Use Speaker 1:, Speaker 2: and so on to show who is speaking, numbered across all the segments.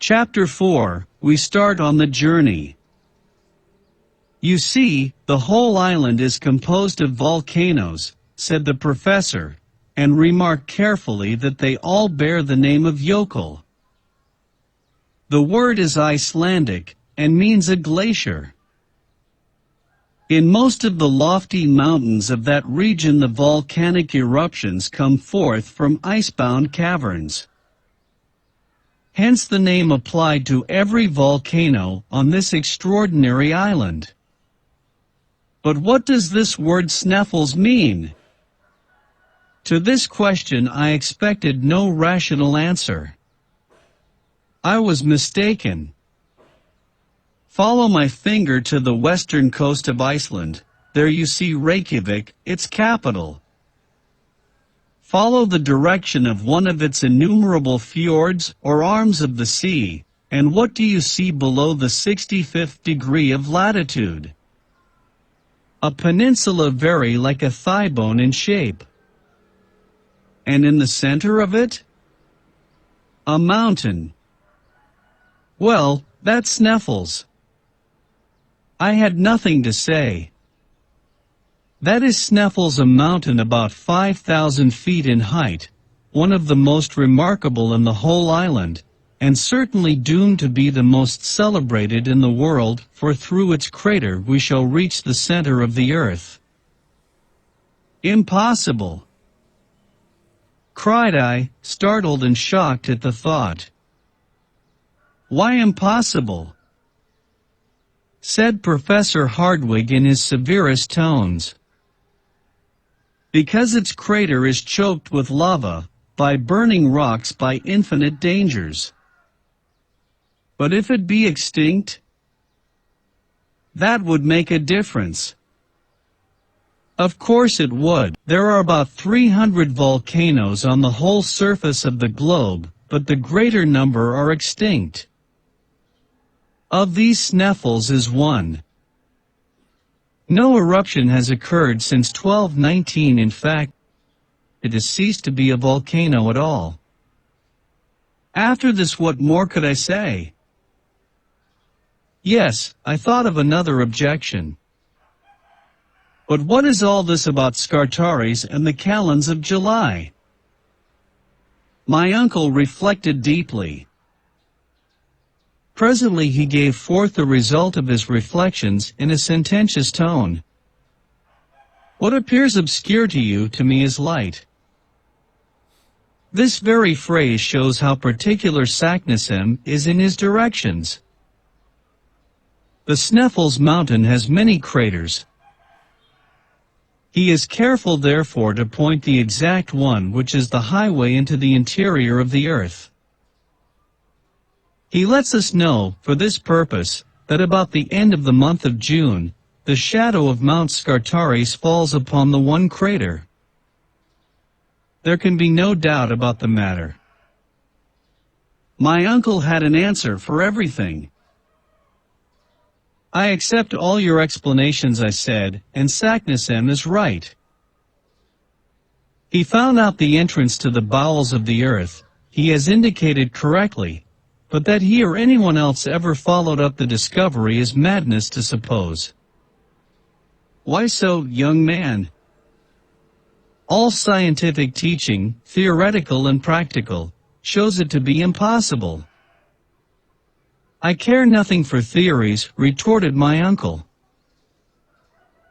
Speaker 1: Chapter 4, we start on the journey. You see, the whole island is composed of volcanoes, said the professor, and remarked carefully that they all bear the name of Jökull. The word is Icelandic, and means a glacier. In most of the lofty mountains of that region the volcanic eruptions come forth from icebound caverns. Hence the name applied to every volcano on this extraordinary island. But what does this word Sneffels mean? To this question I expected no rational answer. I was mistaken. Follow my finger to the western coast of Iceland. There you see Reykjavik, its capital. Follow the direction of one of its innumerable fjords or arms of the sea, and what do you see below the 65th degree of latitude? A peninsula very like a thigh bone in shape. And in the center of it? A mountain. Well, that's Sneffels. I had nothing to say. That is Sneffels, a mountain about 5,000 feet in height, one of the most remarkable in the whole island, and certainly doomed to be the most celebrated in the world, for through its crater we shall reach the center of the earth. Impossible! Cried I, startled and shocked at the thought. Why impossible? Said Professor Hardwigg in his severest tones. Because its crater is choked with lava, by burning rocks, by infinite dangers. But if it be extinct, that would make a difference. Of course it would. There are about 300 volcanoes on the whole surface of the globe, but the greater number are extinct. Of these Sneffels is one. No eruption has occurred since 1219. In fact, it has ceased to be a volcano at all. After this, what more could I say? Yes, I thought of another objection. But what is all this about Scartaris and the Kalends of July? My uncle reflected deeply. Presently he gave forth the result of his reflections in a sententious tone. What appears obscure to you, to me is light. This very phrase shows how particular Saknussemm is in his directions. The Sneffels mountain has many craters. He is careful therefore to point the exact one which is the highway into the interior of the earth. He lets us know, for this purpose, that about the end of the month of June, the shadow of Mount Scartaris falls upon the one crater. There can be no doubt about the matter. My uncle had an answer for everything. I accept all your explanations, I said, and Saknussemm is right. He found out the entrance to the bowels of the earth, he has indicated correctly, but that he or anyone else ever followed up the discovery is madness to suppose. Why so, young man? All scientific teaching, theoretical and practical, shows it to be impossible. I care nothing for theories, retorted my uncle.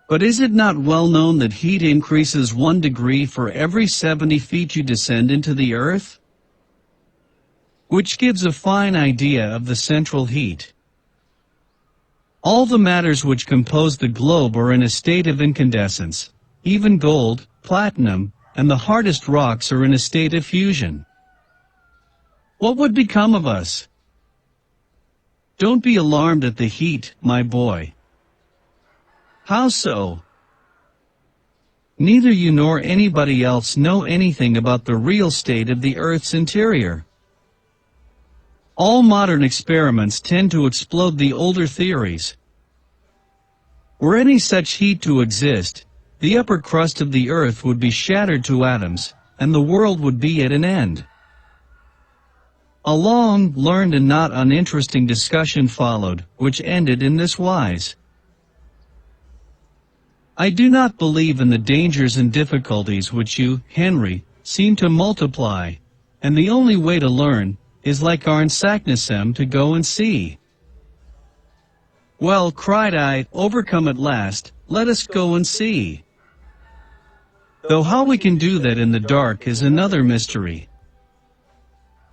Speaker 1: But is it not well known that heat increases 1 degree for every 70 feet you descend into the earth? Which gives a fine idea of the central heat. All the matters which compose the globe are in a state of incandescence. Even gold, platinum, and the hardest rocks are in a state of fusion. What would become of us? Don't be alarmed at the heat, my boy. How so? Neither you nor anybody else know anything about the real state of the Earth's interior. All modern experiments tend to explode the older theories. Were any such heat to exist, the upper crust of the Earth would be shattered to atoms, and the world would be at an end. A long, learned and not uninteresting discussion followed, which ended in this wise. I do not believe in the dangers and difficulties which you, Henry, seem to multiply, and the only way to learn is like our Saknussemm to go and see. Well, cried I, overcome at last, let us go and see. Though how we can do that in the dark is another mystery.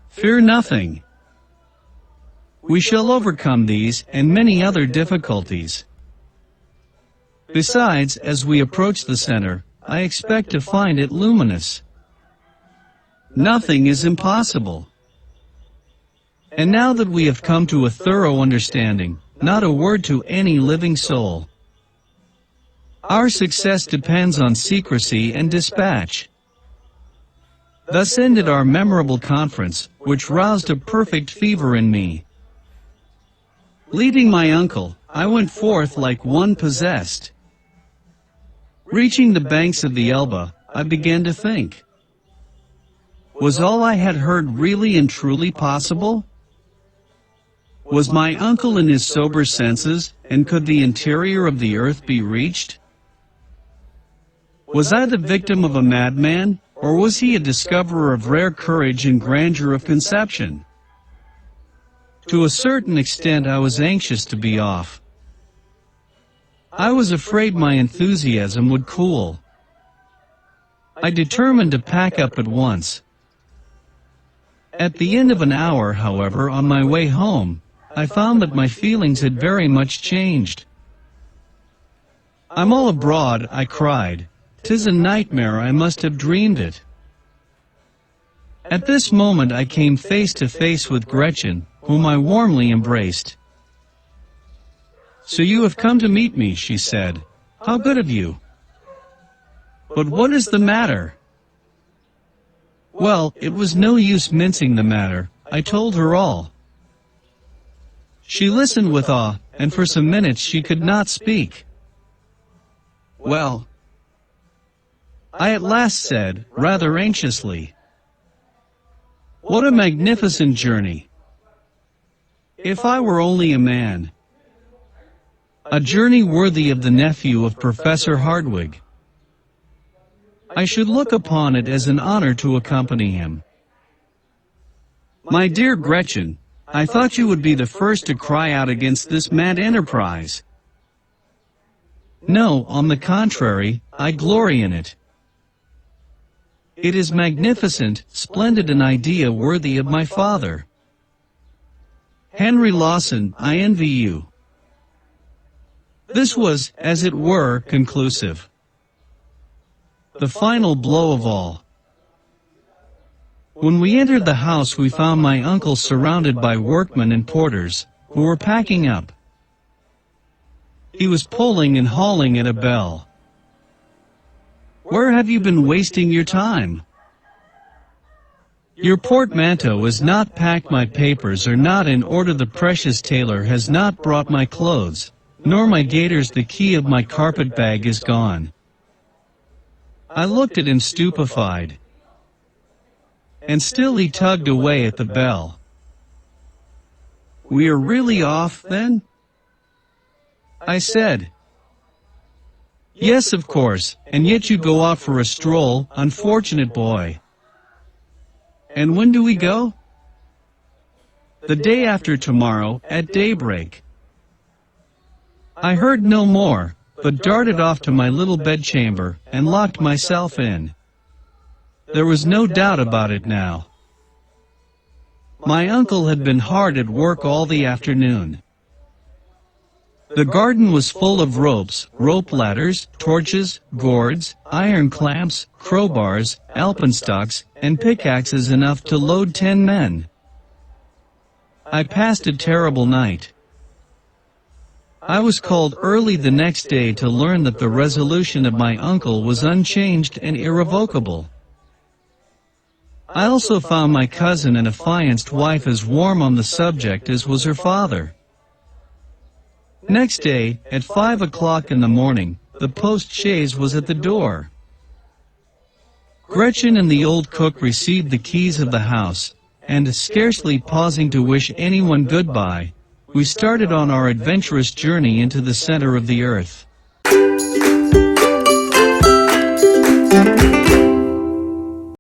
Speaker 1: Fear nothing. We shall overcome these and many other difficulties. Besides, as we approach the center, I expect to find it luminous. Nothing is impossible. And now that we have come to a thorough understanding, not a word to any living soul. Our success depends on secrecy and dispatch. Thus ended our memorable conference, which roused a perfect fever in me. Leaving my uncle, I went forth like one possessed. Reaching the banks of the Elbe, I began to think. Was all I had heard really and truly possible? Was my uncle in his sober senses, and could the interior of the earth be reached? Was I the victim of a madman, or was he a discoverer of rare courage and grandeur of conception? To a certain extent I was anxious to be off. I was afraid my enthusiasm would cool. I determined to pack up at once. At the end of an hour, however, on my way home, I found that my feelings had very much changed. I'm all abroad, I cried. 'Tis a nightmare, I must have dreamed it. At this moment I came face to face with Gretchen, whom I warmly embraced. So you have come to meet me, she said. How good of you. But what is the matter? Well, it was no use mincing the matter. I told her all. She listened with awe, and for some minutes she could not speak. Well, I at last said, rather anxiously, what a magnificent journey! If I were only a man. A journey worthy of the nephew of Professor Hardwigg. I should look upon it as an honor to accompany him. My dear Gretchen, I thought you would be the first to cry out against this mad enterprise. No, on the contrary, I glory in it. It is magnificent, splendid, an idea worthy of my father. Henry Lawson, I envy you. This was, as it were, conclusive. The final blow of all. When we entered the house we found my uncle surrounded by workmen and porters, who were packing up. He was pulling and hauling at a bell. Where have you been wasting your time? Your portmanteau is not packed, my papers are not in order, the precious tailor has not brought my clothes, nor my gaiters, the key of my carpet bag is gone. I looked at him stupefied. And still he tugged away at the bell. We are really off, then? I said. Yes, of course, and yet you go out for a stroll, unfortunate boy. And when do we go? The day after tomorrow, at daybreak. I heard no more, but darted off to my little bedchamber, and locked myself in. There was no doubt about it now. My uncle had been hard at work all the afternoon. The garden was full of ropes, rope ladders, torches, gourds, iron clamps, crowbars, alpenstocks, and pickaxes enough to load 10 men. I passed a terrible night. I was called early the next day to learn that the resolution of my uncle was unchanged and irrevocable. I also found my cousin and affianced wife as warm on the subject as was her father. Next day, at 5 o'clock in the morning, the post-chaise was at the door. Gretchen and the old cook received the keys of the house, and scarcely pausing to wish anyone goodbye, we started on our adventurous journey into the center of the earth.